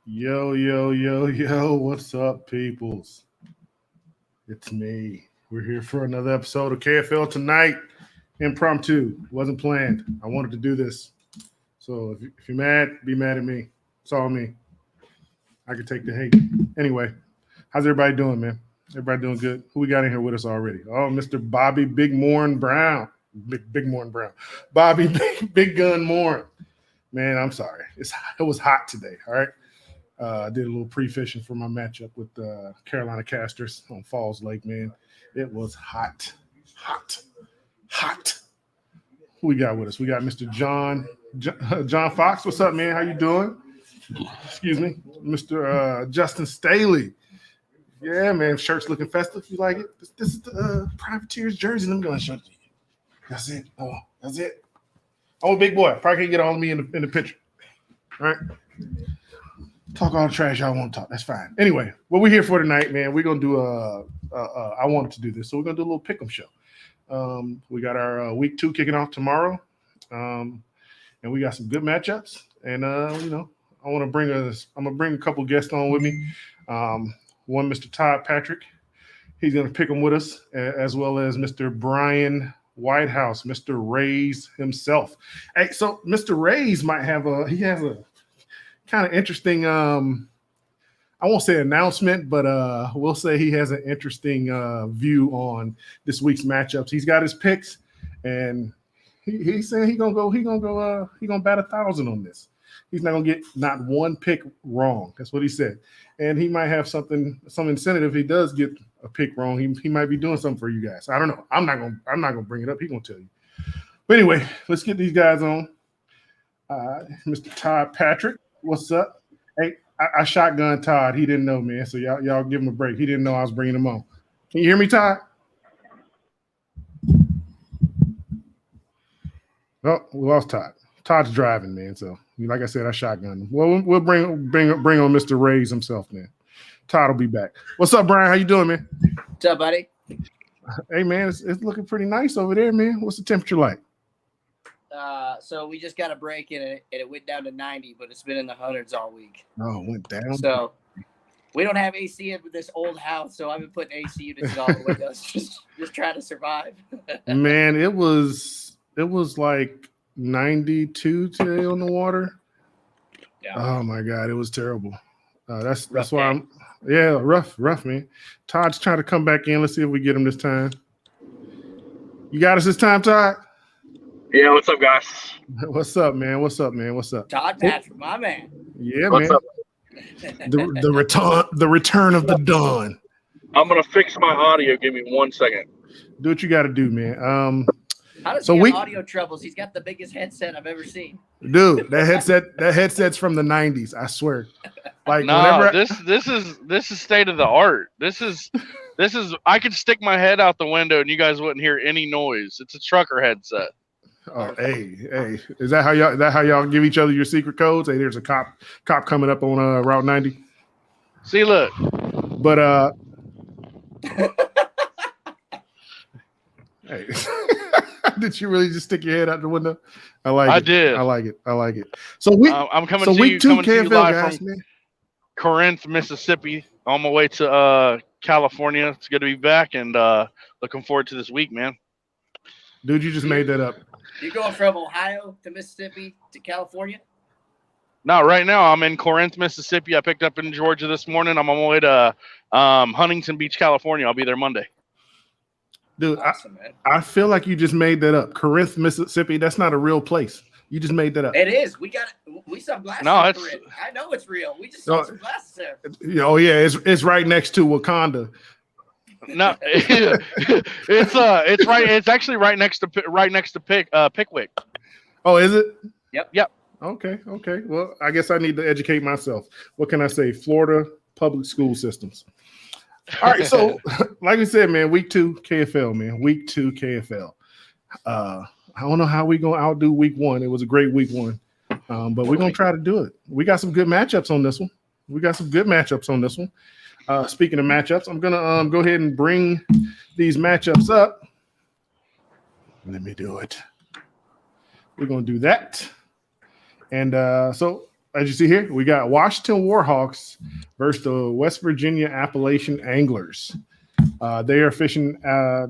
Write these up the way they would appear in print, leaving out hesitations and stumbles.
Yo, yo, yo, yo, what's up, peoples? It's me. We're here for another episode of KFL Tonight. Impromptu. Wasn't planned. I wanted to do this. So if you're mad, be mad at me. It's all me. I can take the hate. Anyway, how's everybody doing, man? Everybody doing good? Who we got in here with us already? Oh, Mr. Bobby Big Morn Brown. Big Morn Brown. Bobby Big Gun Morn. Man, I'm sorry. It was hot today, all right? I did a little pre-fishing for my matchup with Carolina Casters on Falls Lake, man. It was hot, hot, hot. Who we got with us? We got Mr. John Fox. What's up, man? How you doing? Excuse me. Mr. Justin Staley. Yeah, man. Shirt's looking festive. You like it? This is the Privateers jersey. Let me go and show it to you. That's it. Oh, that's it. I'm a big boy. Probably can't get all of me in the picture. All right. Talk all the trash y'all want to talk. That's fine. Anyway, what we're here for tonight, man, we're going to do I wanted to do this, so we're going to do a little pick'em show. We got our week 2 kicking off tomorrow, and we got some good matchups. And, I'm going to bring a couple guests on with me. One, Mr. Todd Patrick. He's going to pick them with us, as well as Mr. Brian Whitehouse, Mr. Rays himself. Hey, so Mr. Rays might have he has a kind of interesting I won't say announcement, but we'll say he has an interesting view on this week's matchups. He's got his picks, and he's saying he's gonna bat 1,000 on this. He's not gonna get not one pick wrong. That's what he said. And he might have some incentive if he does get a pick wrong. He might be doing something for you guys. I don't know. I'm not gonna bring it up. He's gonna tell you. But anyway, let's get these guys on. Mr. Todd Patrick. What's up? Hey, I shotgun Todd. He didn't know, man. So y'all give him a break. He didn't know I was bringing him on. Can you hear me, Todd? Oh, we lost Todd. Todd's driving, man. So, like I said, I shotgunned him. Well, we'll bring on Mr. Rays himself, man. Todd will be back. What's up, Brian? How you doing, man? What's up, buddy? Hey, man, it's looking pretty nice over there, man. What's the temperature like? So we just got a break in it, and it went down to 90, but it's been in the hundreds all week. Oh, it went down. So we don't have AC in this old house, so I've been putting AC units in all the windows, just trying to survive. Man, it was like 92 today on the water. Yeah. Oh my God, it was terrible. That's Rough why day. rough, man. Todd's trying to come back in. Let's see if we get him this time. You got us this time, Todd? Yeah, what's up, guys? What's up, man? What's up? Todd Patrick, my man. Yeah, What's man. up? The return of the dawn. I'm gonna fix my audio. Give me 1 second. Do what you got to do, man. How does So he we- have audio troubles? He's got the biggest headset I've ever seen. Dude, that headset's from the 90s. I swear. Like No, whenever this is state of the art. This is I could stick my head out the window and you guys wouldn't hear any noise. It's a trucker headset. Oh, hey, is that how y'all give each other your secret codes? Hey, there's a cop coming up on Route 90. See, look. But hey, did you really just stick your head out the window? I did. I like it. So I'm coming so to week you, 2 coming to you KFL live guys, from man. Corinth, Mississippi, on my way to California. It's good to be back and looking forward to this week, man. Dude, you just made that up. You going from Ohio to Mississippi to California? No, right now I'm in Corinth, Mississippi. I picked up in Georgia this morning. I'm on my way to Huntington Beach, California. I'll be there Monday. Dude, Awesome, man. I feel like you just made that up. Corinth, Mississippi, that's not a real place. You just made that up. It is. We saw glasses. No, in it's- Corinth. I know it's real. We just saw some glasses there. Oh yeah, it's right next to Wakanda. No, it's right. It's actually right next to Pickwick. Oh, is it? Yep. Okay. Well, I guess I need to educate myself. What can I say? Florida public school systems. All right, so like we said, man, week 2 KFL, man. Week 2 KFL. I don't know how we gonna outdo week 1. It was a great week 1, but we're gonna try to do it. We got some good matchups on this one. Speaking of matchups, I'm gonna go ahead and bring these matchups up. Let me do it. We're gonna do that. And so as you see here, we got Washington Warhawks versus the West Virginia Appalachian Anglers. They are fishing.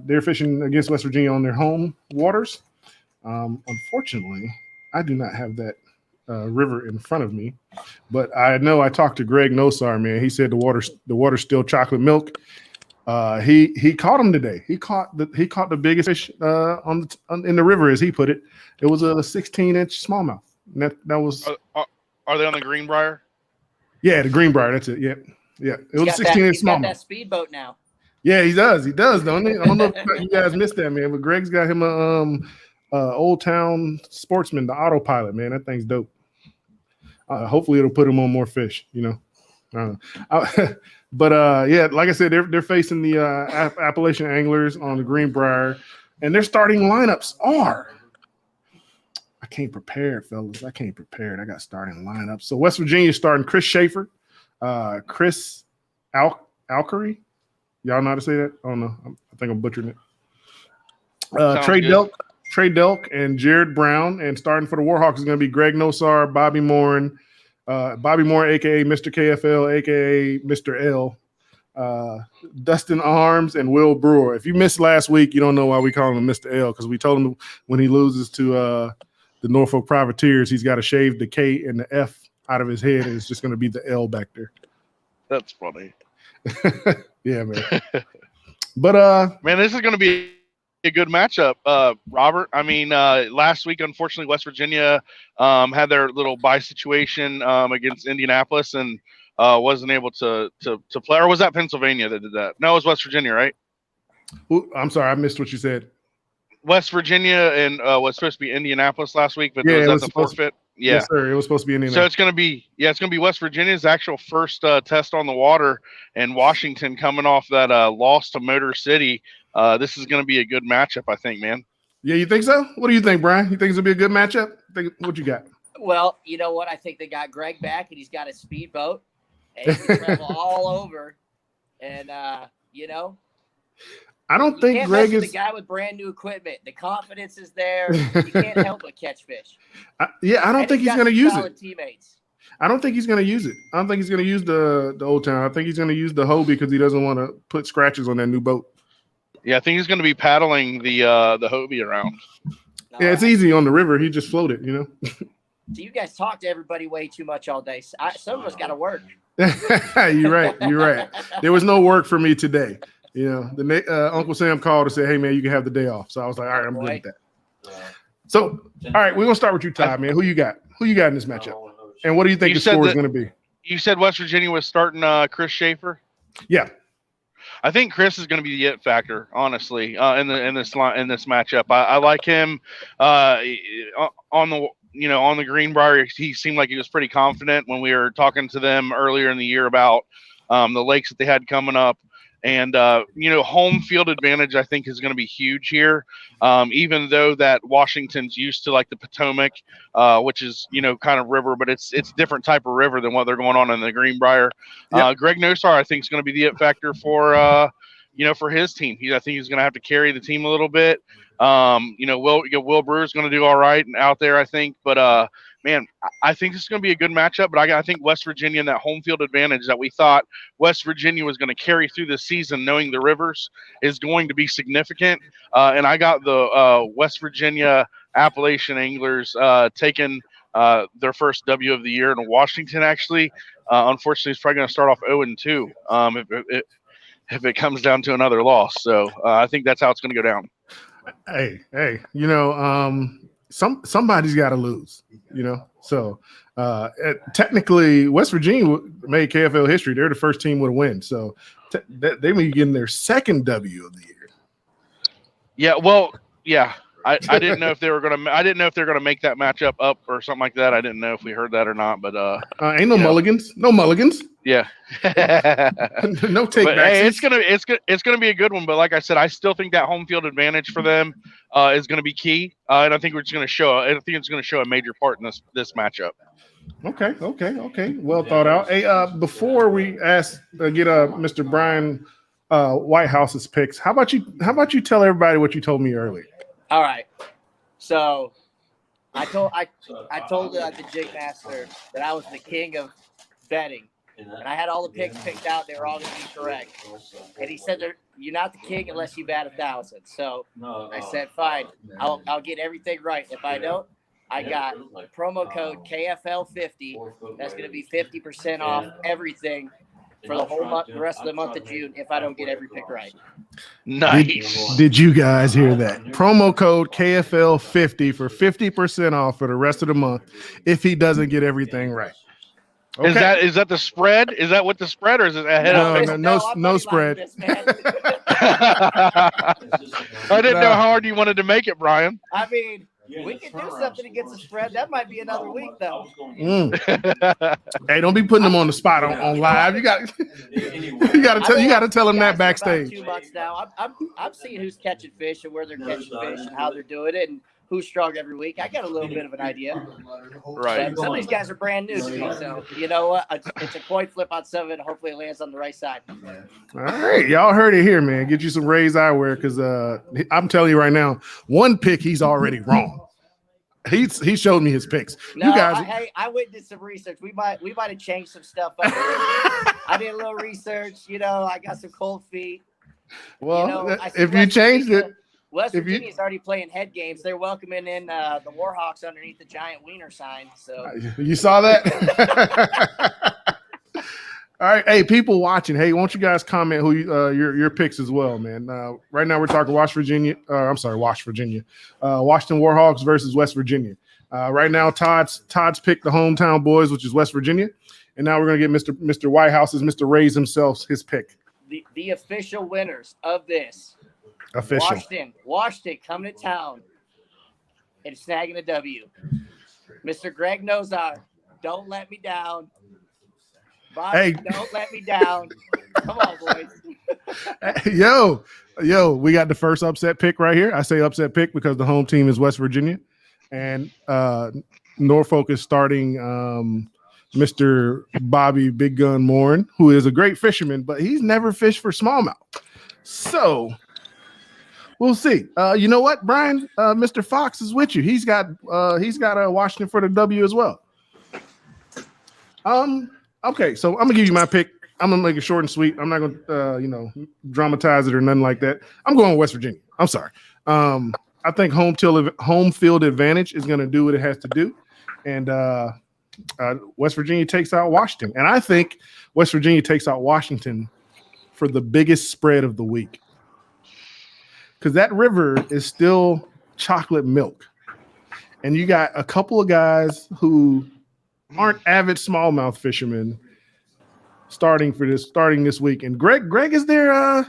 They're fishing against West Virginia on their home waters. Unfortunately, I do not have that river in front of me, but I know I talked to Greg Nosar, man. He said the water's still chocolate milk. He caught them today. He caught the biggest fish in the river, as he put it. It was a 16-inch smallmouth. That was. Are they on the Greenbrier? Yeah, the Greenbrier. That's it. Yeah. It was a 16-inch smallmouth. He's got that speedboat now. Yeah, he does, don't he? I don't know if you guys missed that, man, but Greg's got him a Old Town Sportsman, the autopilot, man. That thing's dope. Hopefully it'll put him on more fish, But yeah, like I said, they're facing the Appalachian Anglers on the Greenbrier, and their starting lineups are. I can't prepare, fellas. I can't prepare. I got starting lineups. So West Virginia starting Chris Schaefer, Chris Alkery. Y'all know how to say that? I don't know. I think I'm butchering it. Trey Delk, and Jared Brown. And starting for the Warhawks is going to be Greg Nosar, Bobby Morin, a.k.a. Mr. KFL, a.k.a. Mr. L, Dustin Arms, and Will Brewer. If you missed last week, you don't know why we call him Mr. L, because we told him when he loses to the Norfolk Privateers, he's got to shave the K and the F out of his head, and it's just going to be the L back there. That's funny. Yeah, man. But man, this is going to be a good matchup, Robert. I mean, last week, unfortunately, West Virginia had their little bye situation against Indianapolis and wasn't able to play. Or was that Pennsylvania that did that? No, it was West Virginia, right? I'm sorry, I missed what you said. West Virginia and was supposed to be Indianapolis last week, but was that the forfeit? Yeah, yes, sir. It was supposed to be Indianapolis. So it's going to be West Virginia's actual first test on the water, and Washington coming off that loss to Motor City. This is going to be a good matchup, I think, man. Yeah, you think so? What do you think, Brian? You think it's going to be a good matchup? What you got? Well, you know what? I think they got Greg back, and he's got a speedboat, and he can travel all over. And, I don't think Greg is the guy with brand new equipment. The confidence is there. You can't help but catch fish. I don't think he's going to use it. Teammates. I don't think he's going to use it. I don't think he's going to use the Old Town. I think he's going to use the Hobie because he doesn't want to put scratches on that new boat. Yeah, I think he's going to be paddling the Hobie around. Yeah, it's easy on the river. He just floated, So you guys talk to everybody way too much all day. Some of us got to work. You're right. There was no work for me today. Uncle Sam called and said, "Hey, man, you can have the day off." So I was like, "All right, I'm good with that." So, all right, we're gonna start with you, Todd, man. Who you got? Who you got in this matchup? And what do you think the score is going to be? You said West Virginia was starting Chris Schaefer. Yeah, I think Chris is going to be the it factor, honestly, in this matchup. I like him on the Greenbrier. He seemed like he was pretty confident when we were talking to them earlier in the year about the lakes that they had coming up. And, home field advantage, I think, is going to be huge here, even though that Washington's used to like the Potomac, which is, kind of river, but it's a different type of river than what they're going on in the Greenbrier. Yep. Greg Nosar, I think, is going to be the it factor for his team. I think he's going to have to carry the team a little bit. Will Brewer's going to do all right and out there, I think. But, man, I think this is going to be a good matchup. But I think West Virginia and that home field advantage that we thought West Virginia was going to carry through this season, knowing the rivers, is going to be significant. And I got the West Virginia Appalachian Anglers taking their first W of the year. And Washington, actually, unfortunately, is probably going to start off 0-2 if it comes down to another loss. So I think that's how it's going to go down. Hey, somebody's got to lose, So technically, West Virginia made KFL history. They're the first team with a win, so they may be getting their second W of the year. Yeah, well, yeah. I didn't know if they were gonna make that matchup up or something like that. I didn't know if we heard that or not, but ain't no mulligans. No mulligans. Yeah. No take back. Hey, it's gonna be a good one. But like I said, I still think that home field advantage for them is gonna be key. And I think it's gonna show a major part in this matchup. Okay. Well thought out. Hey, before we get Mr. Brian Whitehouse's picks, how about you tell everybody what you told me earlier? All right. So I told the jig master that I was the king of betting, and I had all the picks picked out. They were all going to be correct. And he said, "You're not the king unless you bat 1,000." So I said, "Fine, I'll get everything right. If I don't, I got promo code KFL 50. That's going to be 50% off everything for the whole month, the rest of the month of June. If I don't get every pick right." Nice. Did you guys hear that? Promo code KFL 50 for 50% off for the rest of the month if he doesn't get everything right. Okay. Is that the spread? Is that what the spread, or is it ahead of? No spread. This, man. I didn't know how hard you wanted to make it, Brian. I mean, we could do something against the spread. That might be another week, though. Hey, don't be putting them on the spot on live. You got to tell them that backstage. 2 months now. I'm seeing who's catching fish and where they're catching fish and how they're doing it and who's strong every week. I got a little bit of an idea. Right. But some of these guys are brand new to me, so you know what? It's a coin flip on some of it. Hopefully, it lands on the right side. All right, y'all heard it here, man. Get you some Rays eyewear because I'm telling you right now, one pick he's already wrong. He showed me his picks. No, you guys, I went and did some research. We might have changed some stuff up. I did a little research. You know, I got some cold feet. Well, if you changed it. West Virginia's already playing head games. They're welcoming in the Warhawks underneath the giant wiener sign. So you saw that? All right, hey, people watching, hey, won't you guys comment who your picks as well, man? Right now we're talking Washington Warhawks versus West Virginia. Right now, Todd's picked the hometown boys, which is West Virginia, and now we're gonna get Mr. Whitehouse's Mr. Rays himself his pick. The official winners of this. Official. Washington coming to town and snagging a W. Mr. Greg Nozar, don't let me down. Bobby, hey, don't let me down. Come on, boys. Yo, we got the first upset pick right here. I say upset pick because the home team is West Virginia, and Norfolk is starting Mr. Bobby Big Gun Morin, who is a great fisherman, but he's never fished for smallmouth. So we'll see. You know what, Brian? Mr. Fox is with you. He's got Washington for the W as well. Okay, so I'm gonna give you my pick. I'm gonna make it short and sweet. I'm not gonna dramatize it or nothing like that. I'm going with West Virginia. I'm sorry. I think home field advantage is gonna do what it has to do, and West Virginia takes out Washington. And I think West Virginia takes out Washington for the biggest spread of the week. Because that river is still chocolate milk. And you got a couple of guys who aren't avid smallmouth fishermen starting this week. And Greg is their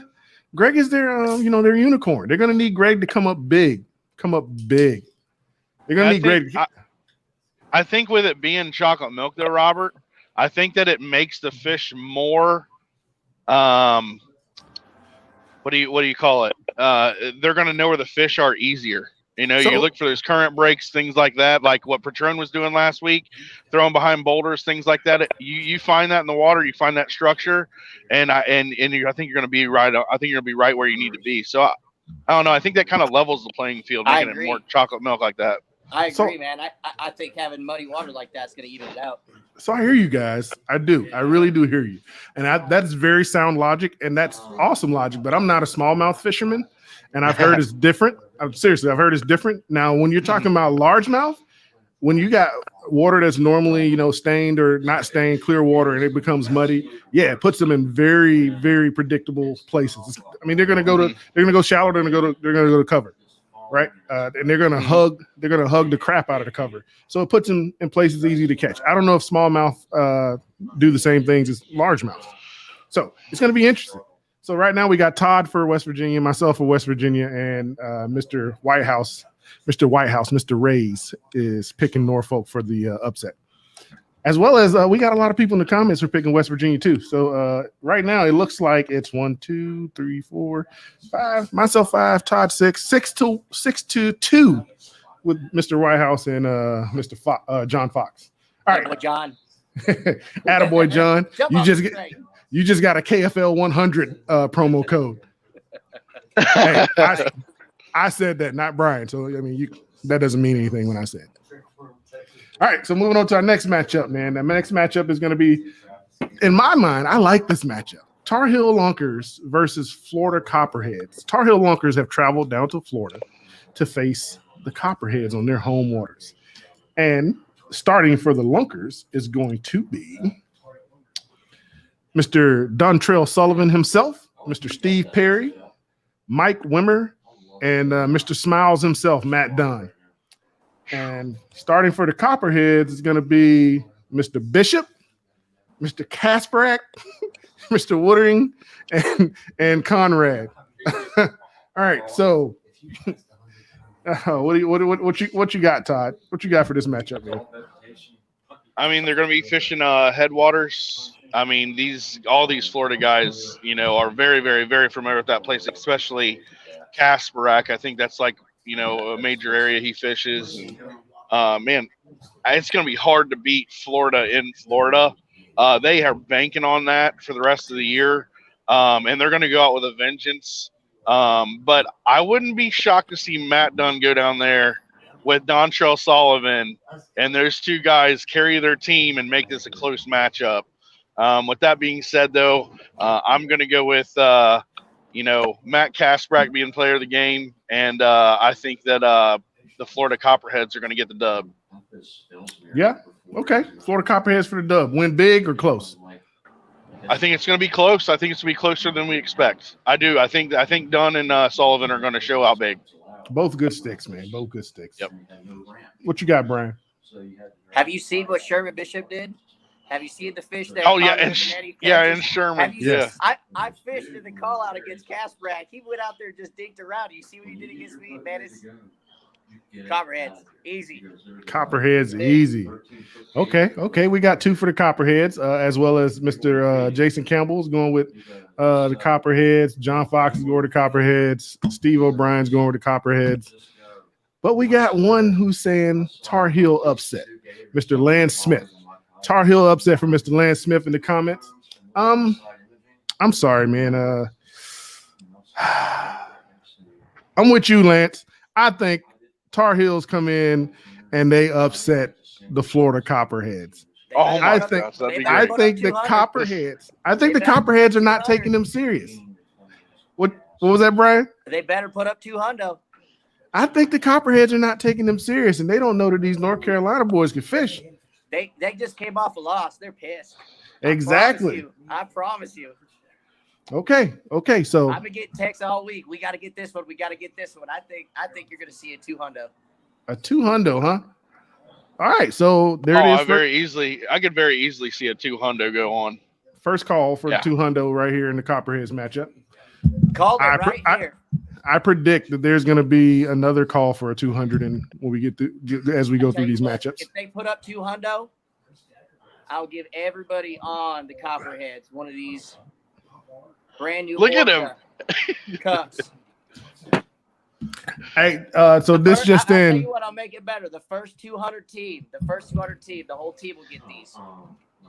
their unicorn. They're gonna need Greg to come up big. They're gonna need Greg. I think with it being chocolate milk though, Robert, I think that it makes the fish more what do you call it? They're going to know where the fish are easier. You know, you look for those current breaks, things like that, like what Patron was doing last week, throwing behind boulders, things like that. You find that in the water, you find that structure, and I think you're going to be right. I think you're going to be right where you need to be. So I don't know. I think that kind of levels the playing field, making it more chocolate milk like that. I agree, man. I think having muddy water like that's going to even it out. So I hear you guys. I do. I really do hear you. And that's very sound logic, and that's awesome logic. But I'm not a smallmouth fisherman, and I've heard it's different. Seriously, I've heard it's different. Now, when you're talking about largemouth, when you got water that's normally, stained or not stained, clear water, and it becomes muddy, yeah, it puts them in very, very predictable places. I mean, they're gonna go shallow, they're gonna go to cover, right? And they're gonna hug the crap out of the cover. So it puts them in places easy to catch. I don't know if smallmouth do the same things as largemouth. So it's gonna be interesting. So right now we got Todd for West Virginia, myself for West Virginia, and Mr. Whitehouse, Mr. Rays is picking Norfolk for the upset. As well as we got a lot of people in the comments who are picking West Virginia too. So right now it looks like it's 1, 2, 3, 4, 5. Myself 5, Todd 6 to 2 with Mr. Whitehouse and Mr. John Fox. All right, John. Attaboy, John. You just got a KFL 100 promo code. Hey, I said that, not Brian. So I mean, that doesn't mean anything when I said it. All right, so moving on to our next matchup, man. That next matchup is going to be, in my mind, I like this matchup. Tar Heel Lunkers versus Florida Copperheads. Tar Heel Lunkers have traveled down to Florida to face the Copperheads on their home waters. And starting for the Lunkers is going to be Mr. Dontrell Sullivan himself, Mr. Steve Perry, Mike Wimmer, and Mr. Smiles himself, Matt Dunn. And starting for the Copperheads is going to be Mr. Bishop, Mr. Kasparak, Mr. Woodring, and Conrad. All right, so what you got, Todd? What you got for this matchup, man? I mean, they're going to be fishing headwaters. I mean, all these Florida guys, are very, very, very familiar with that place, especially Kasparak. I think that's like, a major area he fishes. And, man, it's going to be hard to beat Florida in Florida. They are banking on that for the rest of the year, and they're going to go out with a vengeance. But I wouldn't be shocked to see Matt Dunn go down there with Dontrell Sullivan, and those two guys carry their team and make this a close matchup. With that being said, though, I'm going to go with, Matt Kasparak being player of the game, and I think that the Florida Copperheads are going to get the dub. Yeah, okay. Florida Copperheads for the dub. Win big or close? I think it's going to be close. I think it's going to be closer than we expect. I do. I think Dunn and Sullivan are going to show out big. Both good sticks, man. Both good sticks. Yep. What you got, Brian? Have you seen what Sherman Bishop did? Have you seen the fish that? Oh yeah, and Sherman. Yeah. I fished in the call out against Kasparak. He went out there and just dinked around. You see what he did against me, man? It's Copperheads, easy. Copperheads, easy. Okay. We got two for the Copperheads, as well as Mr. Jason Campbell is going with the Copperheads. John Fox is going with the Copperheads. Steve O'Brien's going with the Copperheads. But we got one who's saying Tar Heel upset, Mr. Lance Smith. Tar Heel upset from Mr. Lance Smith in the comments. I'm sorry, man. I'm with you, Lance. I think Tar Heels come in and they upset the Florida Copperheads. Oh my I gosh, think that'd be great. I think the Copperheads are not taking them serious. What was that, Brian? They better put up $200. I think the Copperheads are not taking them serious, and they don't know that these North Carolina boys can fish. They just came off a loss. They're pissed. Exactly. I promise you. Okay. So I've been getting texts all week. We got to get this one. I think you're going to see a $200. a $200, huh? All right. So there it is. I could very easily see a $200 go on. First call for the $200 right here in the Copperheads matchup. Call it here. I predict that there's going to be another call for a 200, and when we as we go through these matchups. If they put up 200, I'll give everybody on the Copperheads one of these brand new. Look at him. Cups. Hey, so this just I'll in. tell you what, I'll make it better. The first 200 team, the whole team will get these.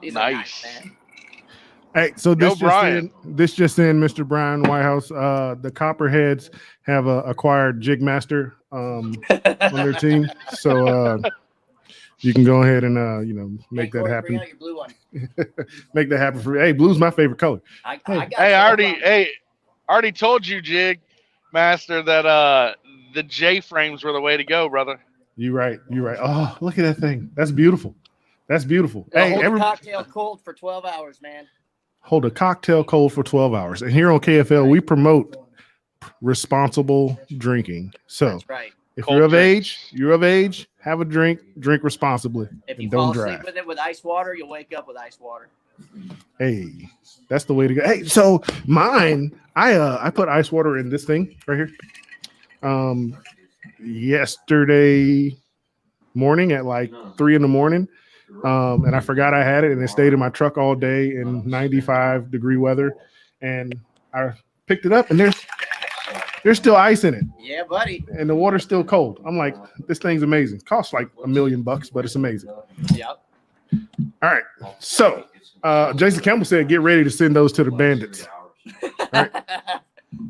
These Nice. are nice, man. Hey, so this just in, Mr. Brian Whitehouse. The Copperheads have acquired Jigmaster on their team, so you can go ahead and make that happen. Bring out your blue one. Make that happen for you. Hey, blue's my favorite color. I already told you, Jig Master, that the J frames were the way to go, brother. You're right. Oh, look at that thing. That's beautiful. Hey, hold the cocktail cold for 12 hours, man. Hold a cocktail cold for 12 hours. And here on KFL, we promote responsible drinking. So That's right. if you're of age, have a drink responsibly. If you don't fall drive. asleep with it with ice water, you'll wake up with ice water. Hey, that's the way to go. Hey, so mine, I put ice water in this thing right here. Yesterday morning at like 3 a.m. And I forgot I had it, and it stayed in my truck all day in 95-degree weather. And I picked it up, and there's still ice in it. Yeah, buddy. And the water's still cold. I'm like, this thing's amazing. Costs like $1 million, but it's amazing. Yep. All right. So Jason Campbell said, get ready to send those to the Bandits. All right.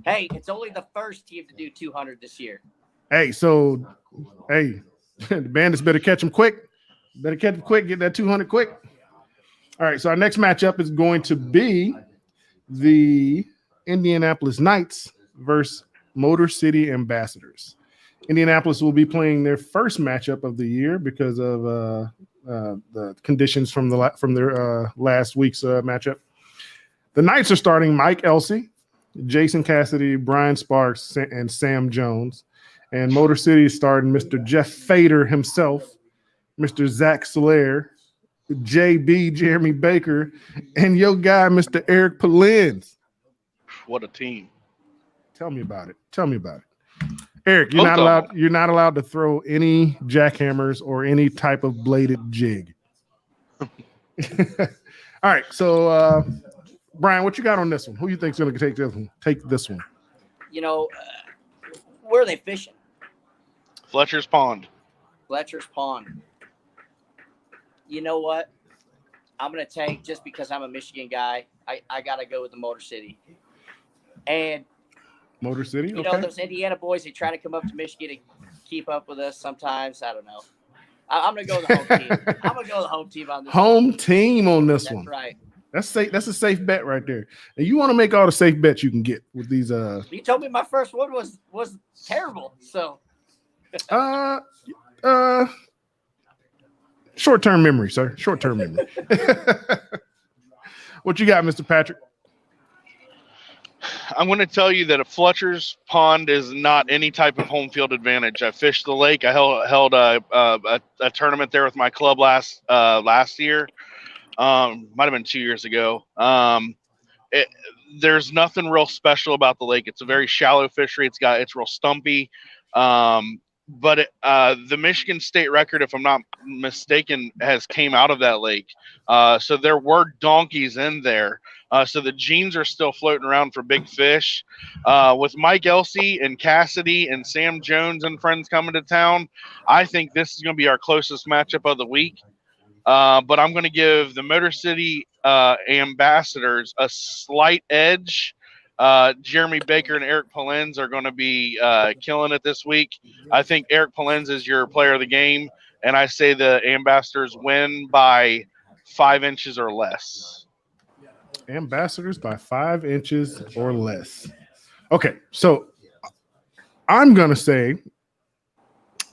Hey, it's only the first team to do 200 this year. Hey, the Bandits better catch them quick. Better catch it quick. Get that 200 quick. All right. So our next matchup is going to be the Indianapolis Knights versus Motor City Ambassadors. Indianapolis will be playing their first matchup of the year because of the conditions from their last week's matchup. The Knights are starting Mike Elsey, Jason Cassidy, Brian Sparks, and Sam Jones. And Motor City is starting Mr. Jeff Fader himself, Mr. Zach Solaire, JB Jeremy Baker, and your guy, Mr. Eric Polins. What a team. Tell me about it. Eric, Both of them. you're not allowed to throw any jackhammers or any type of bladed jig. All right, so Brian, what you got on this one? Who you think's going to take this one? Where are they fishing? Fletcher's Pond. Fletcher's Pond. You know what? I'm going to take, just because I'm a Michigan guy, I got to go with the Motor City. And Motor City? you know, those Indiana boys, they try to come up to Michigan and keep up with us sometimes. I don't know. I'm going to go with the home team. I'm going to go with the home team on this Home team on this That's one. right. That's safe. That's a safe bet right there. And you want to make all the safe bets you can get with these. You told me my first one was terrible. So short-term memory, sir. Short-term memory. What you got, Mr. Patrick? I'm going to tell you that a Fletcher's Pond is not any type of home field advantage. I fished the lake. I held a tournament there with my club last year. Might have been 2 years ago. There's nothing real special about the lake. It's a very shallow fishery. It's real stumpy. But the Michigan state record, if I'm not mistaken, has came out of that lake. So there were donkeys in there. So the genes are still floating around for big fish. With Mike Elsey and Cassidy and Sam Jones and friends coming to town, I think this is going to be our closest matchup of the week. But I'm going to give the Motor City Ambassadors a slight edge. Jeremy Baker and Eric Polins are going to be killing it this week. I think Eric Polins is your player of the game, and I say the Ambassadors win by 5 inches or less. Ambassadors by 5 inches or less. Okay, so I'm going to say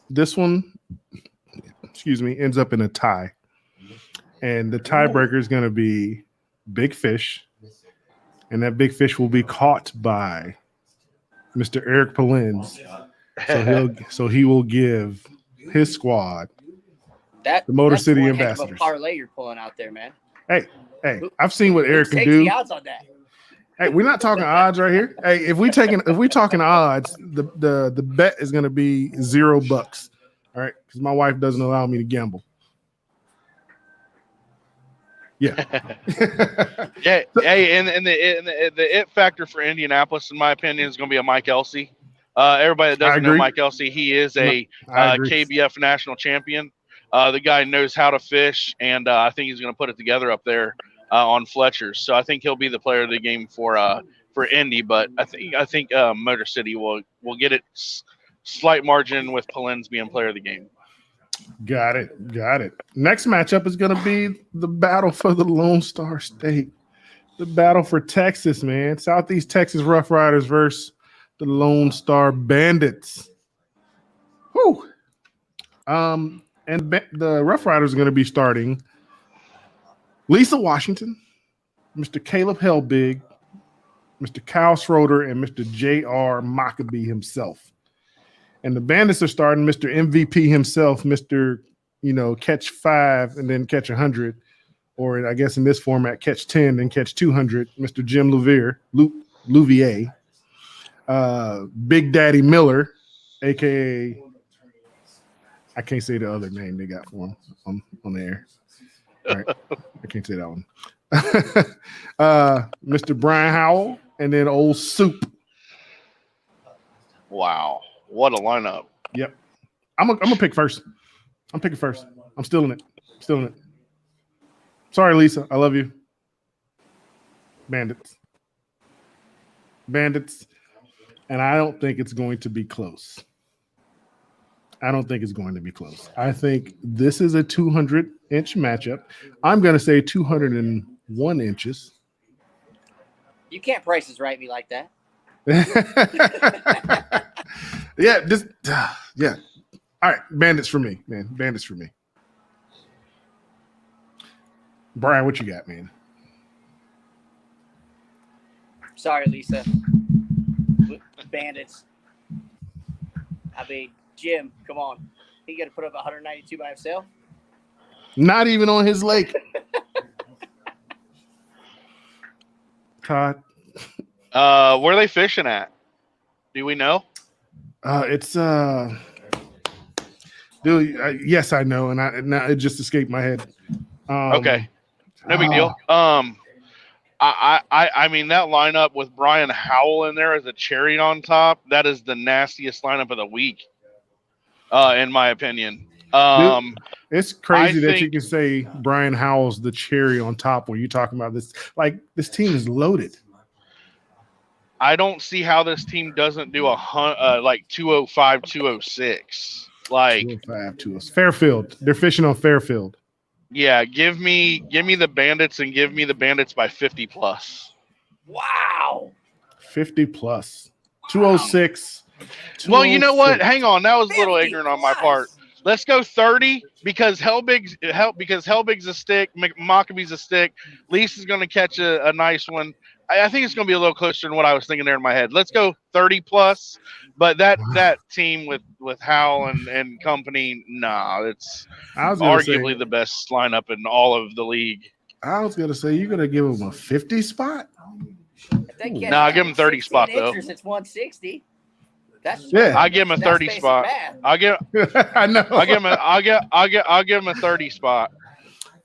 this one, ends up in a tie. And the tiebreaker is going to be Big Fish. And that big fish will be caught by Mr. Eric Polins. So he will give his squad the Motor City Ambassadors. That's a parlay you're pulling out there, man. Hey, I've seen what Eric can do. The odds on that? Hey, we're not talking odds right here. Hey, if we talking odds, the bet is going to be $0. All right, because my wife doesn't allow me to gamble. Yeah. Yeah. Hey, and the it factor for Indianapolis, in my opinion, is going to be a Mike Elsey. Everybody that doesn't know Mike Elsey, he is a KBF national champion. The guy knows how to fish, and I think he's going to put it together up there on Fletcher's. So I think he'll be the player of the game for Indy. But I think Motor City will get it slight margin with Polins being player of the game. Got it. Next matchup is going to be the battle for the Lone Star State. The battle for Texas, man. Southeast Texas Rough Riders versus the Lone Star Bandits. Whew. And the Rough Riders are going to be starting Lisa Washington, Mr. Caleb Hellbig, Mr. Kyle Schroeder, and Mr. J.R. Maccabee himself. And the Bandits are starting Mr. MVP himself, Mr. Catch 5 and then catch 100, or I guess in this format, catch 10 and catch 200, Mr. Jim Louvier, Big Daddy Miller, a.k.a. I can't say the other name they got for him on the air. All right, I can't say that one. Mr. Brian Howell, and then Old Soup. Wow. What a lineup. Yep. I'm gonna pick first. I'm picking first. I'm still in it. Sorry, Lisa. I love you. Bandits. And I don't think it's going to be close. I don't think it's going to be close. I think this is a 200-inch matchup. I'm going to say 201 inches. You can't prices right me like that. Yeah. All right, bandits for me, man. Bandits for me. Brian, what you got, man? Sorry, Lisa. Bandits. I mean, Jim, come on. He got to put up 192 by himself. Not even on his lake. Todd. Where are they fishing at? Do we know? Dude, yes, I know, and now it just escaped my head. Okay, no big deal. I mean that lineup with Brian Howell in there as a cherry on top. That is the nastiest lineup of the week, in my opinion. Dude, it's crazy that you can say Brian Howell's the cherry on top when you're talking about this. Like, this team is loaded. I don't see how this team doesn't do like 205, 206. Like 205, 206. Fairfield. They're fishing on Fairfield. Yeah, give me the Bandits and give me the Bandits by 50 plus. Wow. 50 plus. 206. Well, you know what? Hang on. That was a little ignorant on my part. Let's go 30 because Hellbig's a stick, Maccabee's a stick. Lisa's going to catch a nice one. I think it's going to be a little closer than what I was thinking there in my head. Let's go 30 plus. But that team with Howell and company, it's arguably the best lineup in all of the league. I was going to say, you're going to give them a 50 spot? No, I give them 30 spot, though. It's 160. I give him a 30 spot. I know. I'll give him a 30 spot.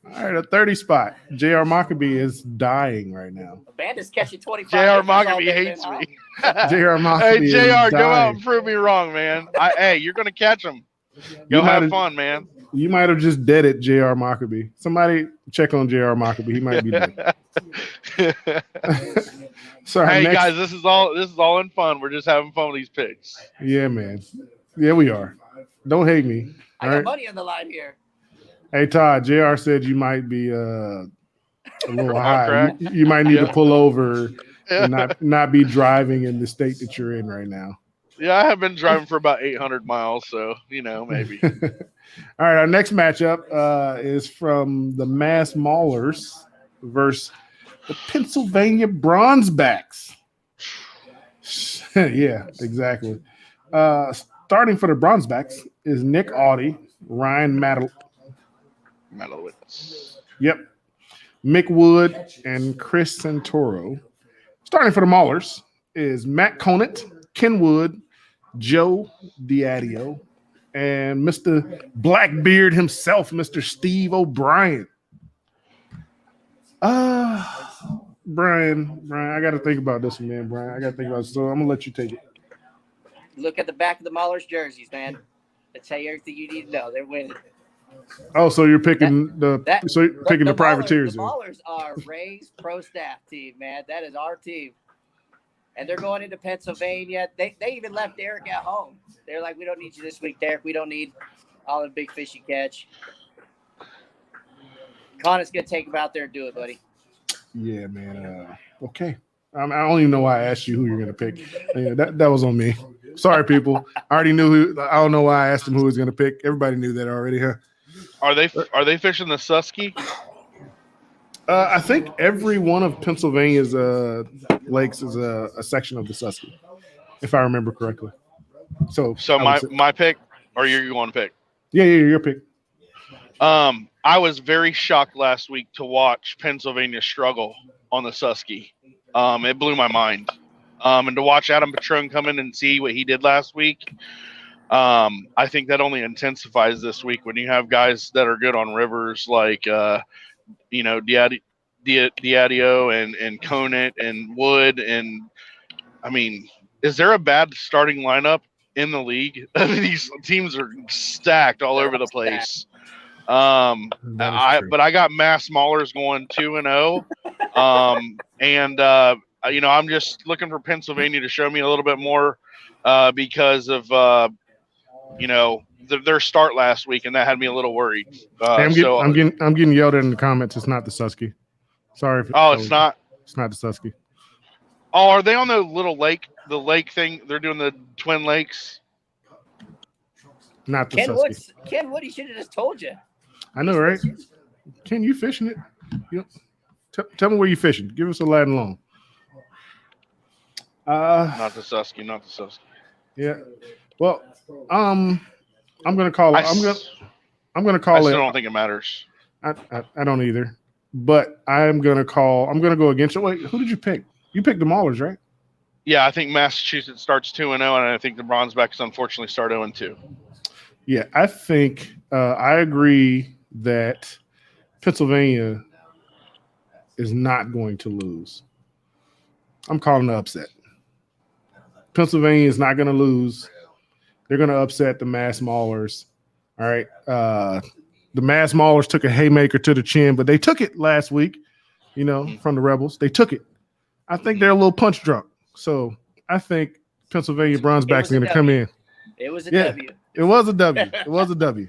All right, a 30 spot. J.R. Maccabee is dying right now. Bandit's catching 25. J.R. Maccabee hates me. J.R. Maccabee. Hey, J.R., go out and prove me wrong, man. Hey, you're going to catch him. Go have fun, man. You might have just deaded J.R. Maccabee. Somebody check on J.R. Maccabee. He might be dead. Sorry, guys, this is all in fun. We're just having fun with these picks. Yeah, man. Yeah, we are. Don't hate me. I got money on the line here. Hey, Todd, JR said you might be a little high. You might need to pull over and not be driving in the state that you're in right now. Yeah, I have been driving for about 800 miles, so, maybe. All right, our next matchup is from the Mass Maulers versus the Pennsylvania Bronzebacks. Yeah, exactly. Starting for the Bronzebacks is Nick Audie, Ryan Malowitz. Yep. Mick Wood and Chris Santoro. Starting for the Maulers is Matt Conant, Ken Wood, Joe Diadio, and Mr. Blackbeard himself, Mr. Steve O'Brien. Brian, I got to think about this one, man, Brian. I got to think about it. So I'm going to let you take it. Look at the back of the Maulers jerseys, man. They tell you everything you need to know. They're winning. Oh, so you're picking the privateers. The Maulers are Ray's pro staff team, man. That is our team. And they're going into Pennsylvania. They even left Derek at home. They're like, we don't need you this week, Derek. We don't need all the big fish you catch. Connor's going to take him out there and do it, buddy. Yeah, man. Okay. I don't even know why I asked you who you're going to pick. Yeah, that was on me. Sorry, people. I already knew who. I don't know why I asked him who he was going to pick. Everybody knew that already, huh? Are they fishing the Susky? I think every one of Pennsylvania's lakes is a section of the Susky, if I remember correctly. So my pick, or you're going to pick? Yeah, your pick. I was very shocked last week to watch Pennsylvania struggle on the Susky. It blew my mind. And to watch Adam Patron come in and see what he did last week, I think that only intensifies this week when you have guys that are good on rivers like Diadio and Conant and Wood. And I mean, is there a bad starting lineup in the league? These teams are stacked all over the place. But I got Mass Maulers going 2-0. I'm just looking for Pennsylvania to show me a little bit more because of their start last week, and that had me a little worried. Hey, I'm getting yelled at in the comments. It's not the Susky. Sorry. It's not. It's not the Susky. Oh, are they on the little lake? The lake thing? They're doing the Twin Lakes. Not the Susky. Ken Wood, he should have just told you. I know, right? Ken, you fishing it? Tell me where you fishing. Give us a Latin long. Not the Susky. Not the Susky. Yeah. Well, I'm gonna call it. I'm gonna call it. I don't think it matters. I don't either. But I'm gonna go against it. Wait, who did you pick? You picked the Maulers, right? Yeah, I think Massachusetts starts 2-0, and I think the Bronzebacks unfortunately start 0-2. Yeah, I think I agree that Pennsylvania is not going to lose. I'm calling the upset. Pennsylvania is not going to lose. They're going to upset the Mass Maulers. All right. The Mass Maulers took a haymaker to the chin, but they took it last week, from the Rebels. They took it. I think they're a little punch drunk. So I think Pennsylvania Bronzebacks are going to come in. It was a W. It was a W. It was a W.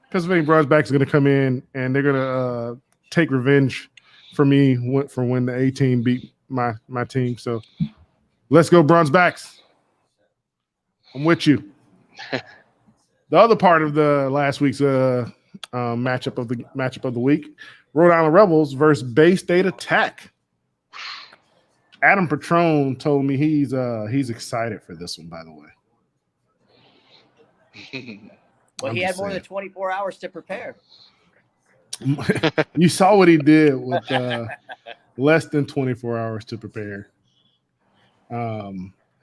Pennsylvania Bronzebacks is going to come in, and they're going to take revenge for me for when the A team beat my team. So let's go Bronzebacks. I'm with you. The other part of the last week's matchup of the week, Rhode Island Rebels versus Bay State Attack. Adam Patrone told me he's excited for this one, by the way. Well, he had more than 24 hours to prepare. You saw what he did with less than 24 hours to prepare.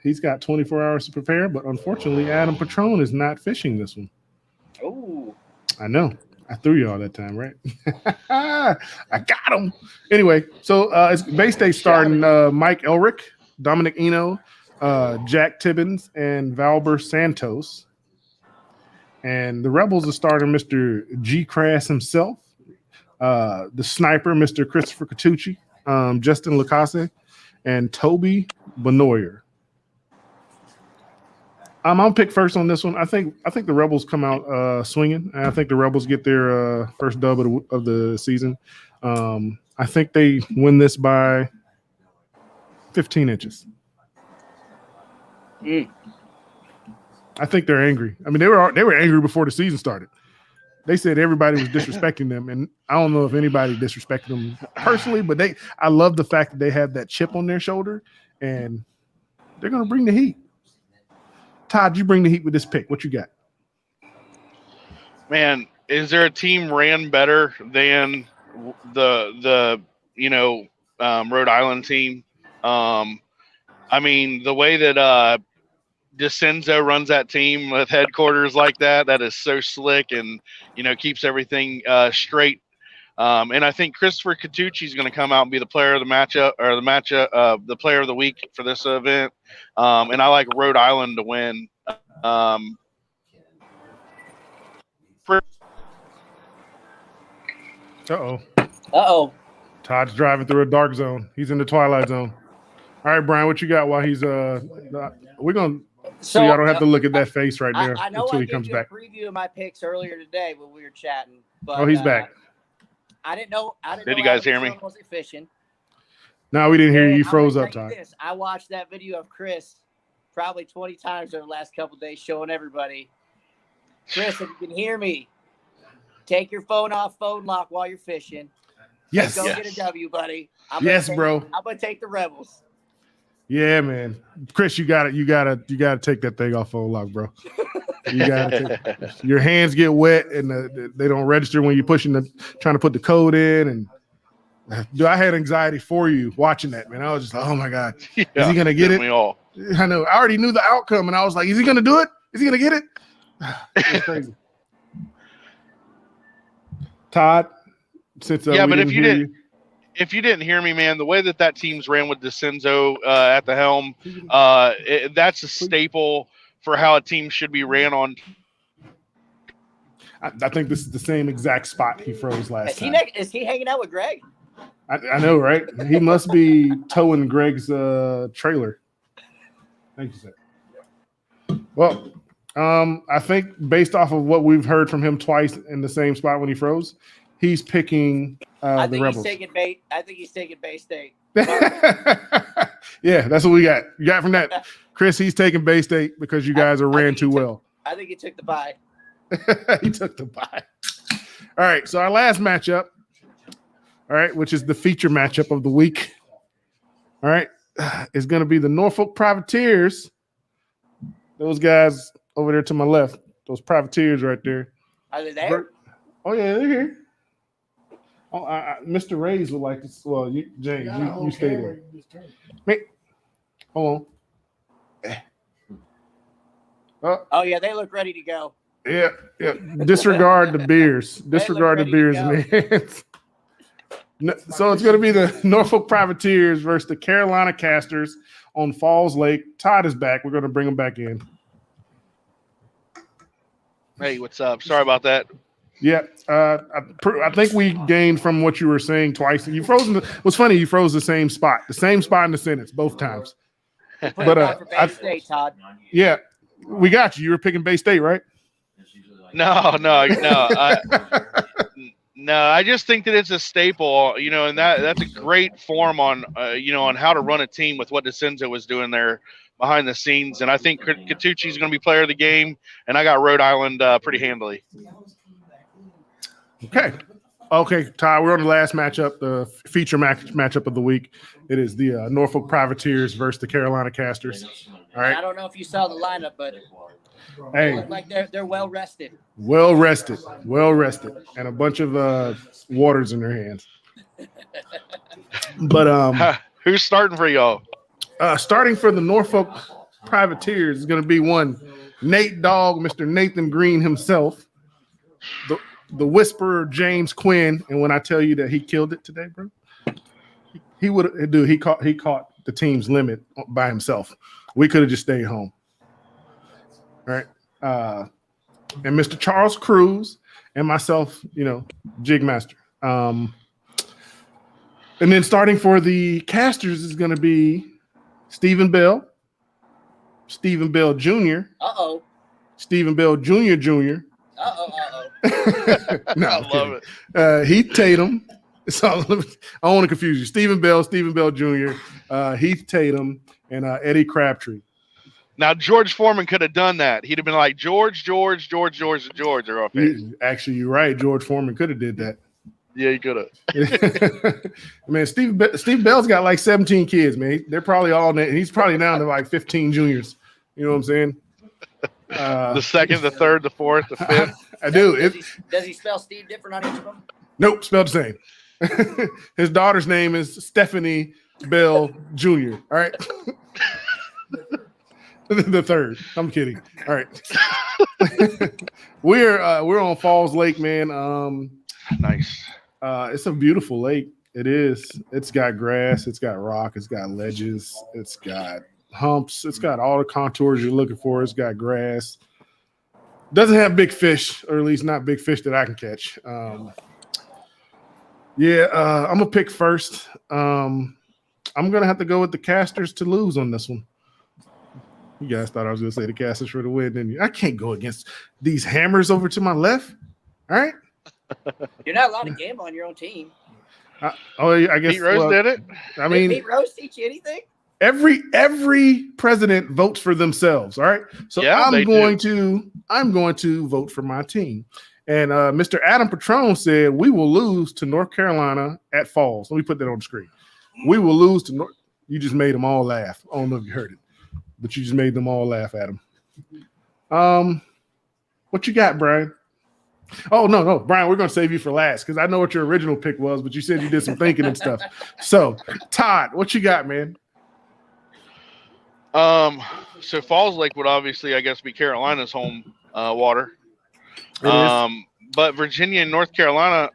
He's got 24 hours to prepare, but unfortunately, Adam Patrone is not fishing this one. Oh, I know. I threw you all that time, right? I got him. Anyway, so it's Bay State starting Mike Elric, Dominic Eno, Jack Tibbins, and Valber Santos. And the Rebels are starting Mr. G. Crass himself, the sniper, Mr. Christopher Catucci, Justin Lacasse, and Toby Benoyer. I'll pick first on this one. I think the Rebels come out swinging, and I think the Rebels get their first dub of the season. I think they win this by 15 inches. I think they're angry. I mean, they were angry before the season started. They said everybody was disrespecting them, and I don't know if anybody disrespected them personally, but I love the fact that they have that chip on their shoulder, and they're going to bring the heat. Todd, you bring the heat with this pick. What you got? Man, is there a team ran better than the Rhode Island team? I mean, the way that DeCenzo runs that team with headquarters like that is so slick and, keeps everything straight. And I think Christopher Catucci is going to come out and be the player of the matchup or the player of the week for this event. And I like Rhode Island to win. Uh-oh. Todd's driving through a dark zone. He's in the twilight zone. All right, Brian, what you got while he's we're going to so y'all don't have to look at that face right there until he comes back. I preview of my picks earlier today when we were chatting. But, he's back. I didn't know. Did you guys hear me? Wasn't fishing. No, we didn't hear you. You froze up, Todd. I watched that video of Chris probably 20 times over the last couple of days, showing everybody. Chris, if you can hear me, take your phone off phone lock while you're fishing. Yes. Go get a W, buddy. Bro. I'm gonna take the Rebels. Yeah, man. Chris, you gotta take that thing off phone lock, bro. You gotta your hands get wet and they don't register when you're trying to put the code in. And dude, I had anxiety for you watching that, man. I was just like, oh my God. Is he gonna get it? All. I know. I already knew the outcome, and I was like, is he gonna do it? Is he gonna get it? It's crazy. Todd, since but if you didn't hear me, man, the way that team's ran with DeCenzo at the helm, that's a staple for how a team should be ran on. I think this is the same exact spot he froze last time. Is he hanging out with Greg? I know, right? He must be towing Greg's trailer. Thank you, sir. Well, I think based off of what we've heard from him twice in the same spot when he froze, he's picking I the think Rebels. I think he's taking Bay State. Yeah, that's what we got. You got from that, Chris. He's taking Bay State because you guys ran too well. I think he took the bye. He took the bye. All right, so our last matchup, all right, which is the feature matchup of the week, all right, is going to be the Norfolk Privateers. Those guys over there to my left, those privateers right there. Are they there? Oh, yeah, they're here. Oh, Mr. Ray's would like to. Well, James, you stay there. Hold on. Oh, yeah, they look ready to go. Yeah. Disregard the beers. Disregard the beers in their hands. So it's going to be the Norfolk Privateers versus the Carolina Casters on Falls Lake. Todd is back. We're going to bring him back in. Hey, what's up? Sorry about that. Yeah, I think we gained from what you were saying twice. You froze. What's funny? You froze the same spot in the sentence both times. But for Bay State, Todd. Yeah, we got you. You were picking Bay State, right? No. I just think that it's a staple, and that's a great form on, on how to run a team with what DeCenzo was doing there behind the scenes. And I think Catucci's going to be player of the game, and I got Rhode Island pretty handily. Okay, Ty, we're on the last matchup, the feature matchup of the week. It is the Norfolk Privateers versus the Carolina Casters. All right. I don't know if you saw the lineup, but hey, they look like they're well rested. Well rested, and a bunch of waters in their hands. But who's starting for y'all? Starting for the Norfolk Privateers is going to be one Nate Dogg, Mr. Nathan Green himself, the Whisperer James Quinn. And when I tell you that he killed it today, bro, he would, dude. He caught the team's limit by himself. We could have just stayed home. All right. And Mr. Charles Cruz and myself, Jigmaster. And then starting for the Casters is going to be Stephen Bell Jr. Stephen Bell Jr. No, I love it. Heath Tatum. So I don't want to confuse you. Stephen Bell Jr., Heath Tatum, and Eddie Crabtree. Now, George Foreman could have done that. He'd have been like, George, and George are off it. Actually, you're right. George Foreman could have did that. Yeah, he could have. Man, Steve Bell's got like 17 kids, man. They're probably all – he's probably down to like 15 juniors. You know what I'm saying? The second, the third, the fourth, the fifth. I do. Does he spell Steve different on each of them? Nope, spelled the same. His daughter's name is Stephanie Bell Jr., all right? The third. I'm kidding. All right. We're on Falls Lake, man. Nice. It's a beautiful lake. It is. It's got grass. It's got rock. It's got ledges. It's got humps. It's got all the contours you're looking for. It's got grass. Doesn't have big fish, or at least not big fish that I can catch. I'm gonna pick first. I'm gonna have to go with the Casters to lose on this one. You guys thought I was gonna say the Casters for the win, didn't you? I can't go against these hammers over to my left. All right. You're not allowed to gamble on your own team. I guess Pete Rose did it. I mean, did Pete Rose teach you anything? Every president votes for themselves. All right. So yeah, I'm going to vote for my team. And Mr. Adam Patron said we will lose to North Carolina at Falls. Let me put that on the screen. We will lose to North. You just made them all laugh. I don't know if you heard it, but you just made them all laugh at him. What you got, Brian? Oh, no, Brian, we're going to save you for last because I know what your original pick was, but you said you did some thinking and stuff. So, Todd, what you got, man? So Falls Lake would obviously, I guess, be Carolina's home water. But Virginia and North Carolina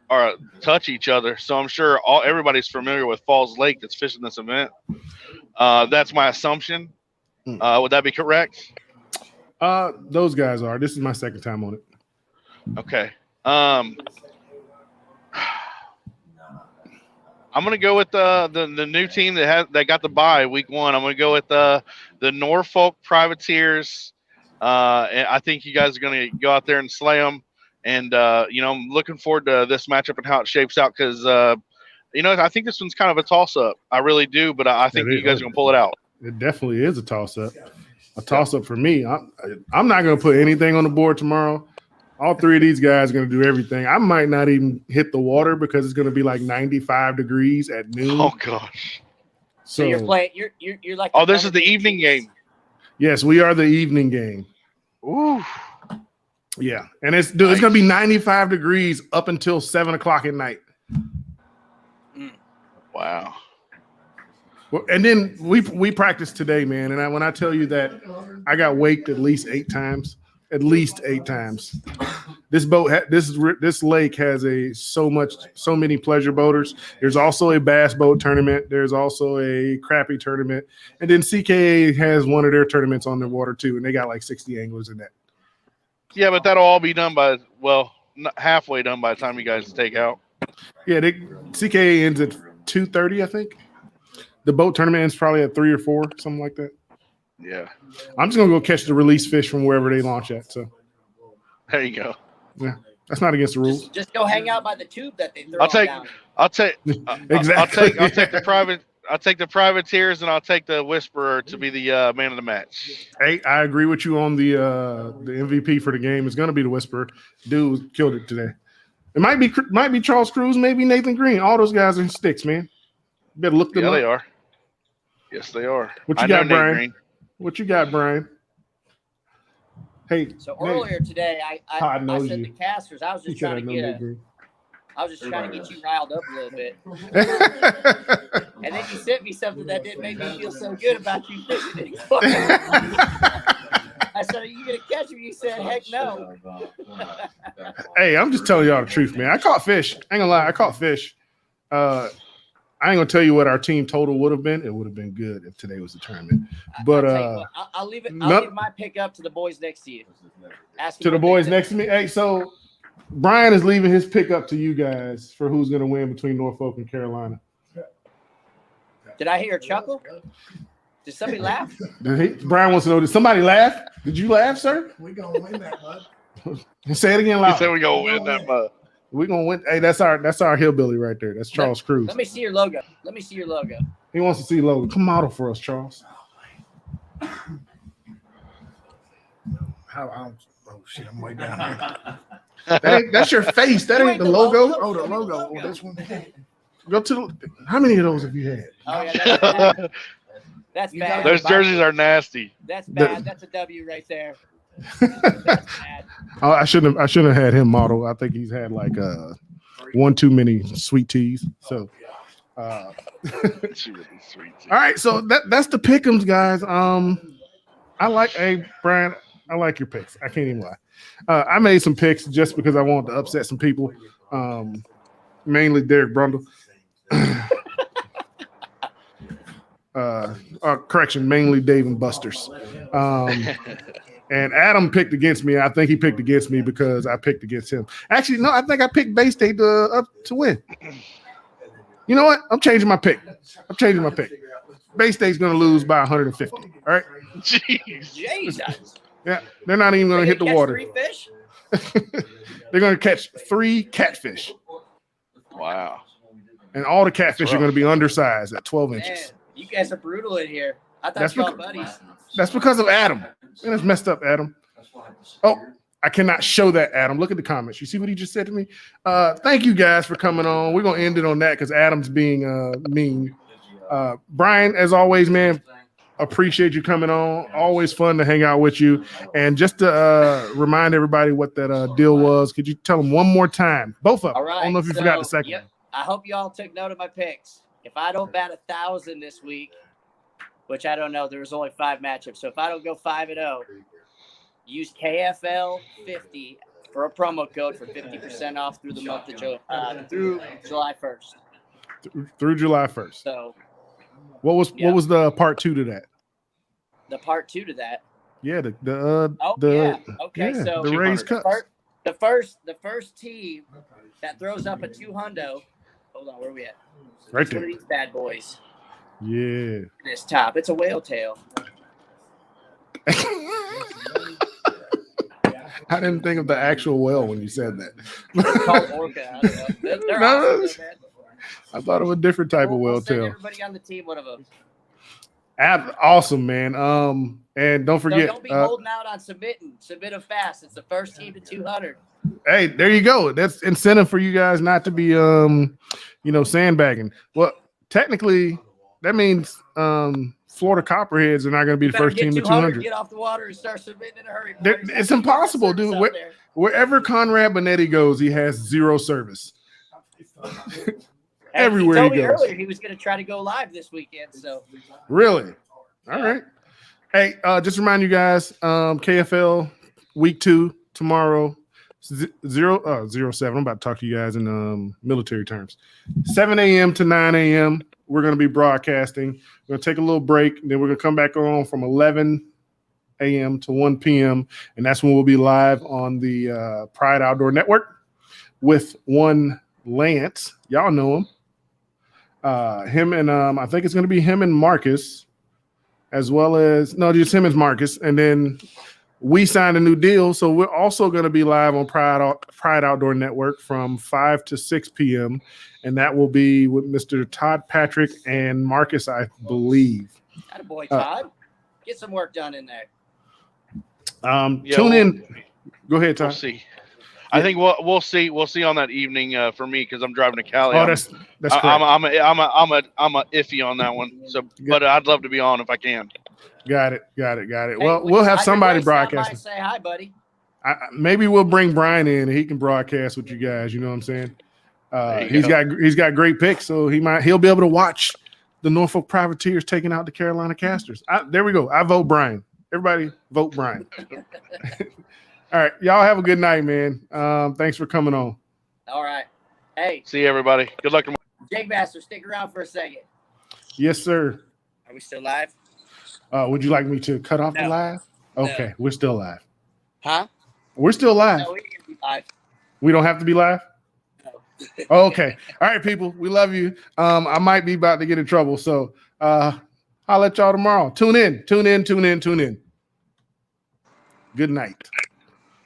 touch each other, so I'm sure everybody's familiar with Falls Lake that's fishing this event. That's my assumption. Would that be correct? Those guys are. This is my second time on it. Okay. I'm gonna go with the new team that got the bye week 1. I'm gonna go with the Norfolk Privateers And I think you guys are going to go out there and slay them. And I'm looking forward to this matchup and how it shapes out because I think this one's kind of a toss-up. I really do, but I think you guys are going to pull it out. It definitely is a toss-up. A toss-up for me. I'm not going to put anything on the board tomorrow. All three of these guys are going to do everything. I might not even hit the water because it's going to be like 95 degrees at noon. Oh gosh! So you're playing. You're like. Oh, this is the evening game. Yes, we are the evening game. Ooh. Yeah, and it's going to be 95 degrees up until 7 o'clock at night. Wow. Well, and then we practiced today, man. And when I tell you that I got waked at least 8 times. At least 8 times. This boat, this lake has so many pleasure boaters. There's also a bass boat tournament. There's also a crappie tournament, and then CKA has one of their tournaments on the water too, and they got like 60 anglers in that. Yeah, but that'll all be done halfway done by the time you guys take out. Yeah, CKA ends at 2:30, I think. The boat tournament ends probably at 3 or 4, something like that. Yeah. I'm just gonna go catch the release fish from wherever they launch at. So there you go. Yeah, that's not against the rules. Just go hang out by the tube that they throw. I'll take exactly. I'll take the private. I'll take the privateers and I'll take the Whisperer to be the man of the match. Hey, I agree with you on the MVP for the game. It's gonna be the Whisperer. Dude killed it today. It might be Charles Cruz, maybe Nathan Green. All those guys are sticks, man. You better look them up. Yeah, they are. Yes, they are. What you got, Brian? What you got, Brian? Hey. So earlier today, I said the casters. I was just trying to get you riled up a little bit. And then you sent me something that didn't make me feel so good about you fishing anymore. I said, "Are you gonna catch him?" You said, "Heck no." Hey, I'm just telling y'all the truth, man. I caught fish. I ain't gonna lie, I caught fish. I ain't gonna tell you what our team total would have been. It would have been good if today was the tournament. But I'll leave it. I'll leave my pick up to the boys next to you. To the boys next to me. Hey, so Brian is leaving his pick up to you guys for who's gonna win between Norfolk and Carolina. Did I hear a chuckle? Did somebody laugh? Brian wants to know, did somebody laugh? Did you laugh, sir? We gonna win that, bud. Say it again loud. He said we gonna win that mud. We're gonna win. Hey, that's our hillbilly right there. That's Charles Cruz. Let me see your logo. He wants to see logo. Come model for us, Charles. Oh shit, I'm way down here. That's your face. That ain't the logo. Oh, the logo. Oh, this one. Go to how many of those have you had? Oh yeah, that's bad. Those jerseys are nasty. That's bad. That's a W right there. Oh, I shouldn't have had him model. I think he's had like one too many sweet teas. So all right, so that's the pick'ems, guys. Brian, I like your picks. I can't even lie. I made some picks just because I wanted to upset some people. Mainly Derek Brundle. Correction, mainly Dave and Buster's. And Adam picked against me. I think he picked against me because I picked against him. Actually, no, I think I picked Bay State to win. You know what? I'm changing my pick. Bay State's going to lose by 150. All right? Jeez. Jesus. Yeah, they're not even going to hit the water. 3 fish? They're going to catch 3 catfish. Wow. And all the catfish are going to be undersized at 12 inches. Man, you guys are brutal in here. I thought you were buddies. That's because of Adam. Man, that's messed up, Adam. Oh, I cannot show that, Adam. Look at the comments. You see what he just said to me? Thank you guys for coming on. We're going to end it on that because Adam's being mean. Brian, as always, man, appreciate you coming on. Always fun to hang out with you. And just to remind everybody what that deal was, could you tell them one more time? Both of them. All right. I don't know if you forgot the second one. I hope you all took note of my picks. If I don't bat 1,000 this week, which I don't know, there was only 5 matchups. So if I don't go 5-0, use KFL 50 for a promo code for 50% off through the month of through July 1st. Through July 1st. So what was the part 2 to that? The part 2 to that. Yeah, Okay, yeah, so the raised cups. The first team that throws up a 200. Hold on, where are we at? Right It's there. one of these bad boys. Yeah. This top. It's a whale tail. I didn't think of the actual whale when you said that. It's called orca. I don't know. They're No, awesome, man. I thought of a different type of We'll whale send tail. everybody on the team one of them. Awesome, man. And don't So forget, don't be holding out on submitting. Submit them fast. It's the first team to 200. hey, there you go. That's incentive for you guys not to be sandbagging. Well, technically, that means Florida Copperheads are not going to be the first team to 200. Get off the water and start submitting in a hurry. It's impossible, dude. Wherever Conrad Bonetti goes, he has zero service. Everywhere he told he me goes. earlier he was going to try to go live this weekend. So Really? All right. Hey, just remind you guys, KFL week 2 tomorrow, 07. I'm about to talk to you guys in military terms. 7 a.m. to 9 a.m. We're going to be broadcasting. We're going to take a little break. Then we're going to come back on from 11 a.m. to 1 p.m. And that's when we'll be live on the Pride Outdoor Network with one Lance. Y'all know him. Him and I think it's going to be him and Marcus, as well as just him and Marcus. And then we signed a new deal, so we're also going to be live on Pride Outdoor Network from 5 to 6 p.m. And that will be with Mr. Todd Patrick and Marcus, I believe. Attaboy, Todd. Get some work done in there. Tune in. Go ahead, Todd. We'll see. I think we'll see on that evening for me because I'm driving to Cali. Oh, that's correct. I'm a iffy on that one. So, but I'd love to be on if I can. Got it. Hey, Well, we'll have somebody broadcasting. Say hi, buddy. Maybe we'll bring Brian in and he can broadcast with you guys. You know what I'm saying? He's got great picks, so he'll be able to watch the Norfolk Privateers taking out the Carolina Casters. There we go. I vote Brian. Everybody vote Brian. All right, y'all have a good night, man. Thanks for coming on. All right. Hey. See you, everybody. Good luck tomorrow. Jake Master, stick around for a second. Yes, sir. Are we still live? Would you like me to cut off the No. live? Okay, No. we're still live. Huh? We're still live. No, we can be live. We don't have to be live? No. Okay. All right, people. We love you. I might be about to get in trouble, so I'll let y'all tomorrow. Tune in. Good night.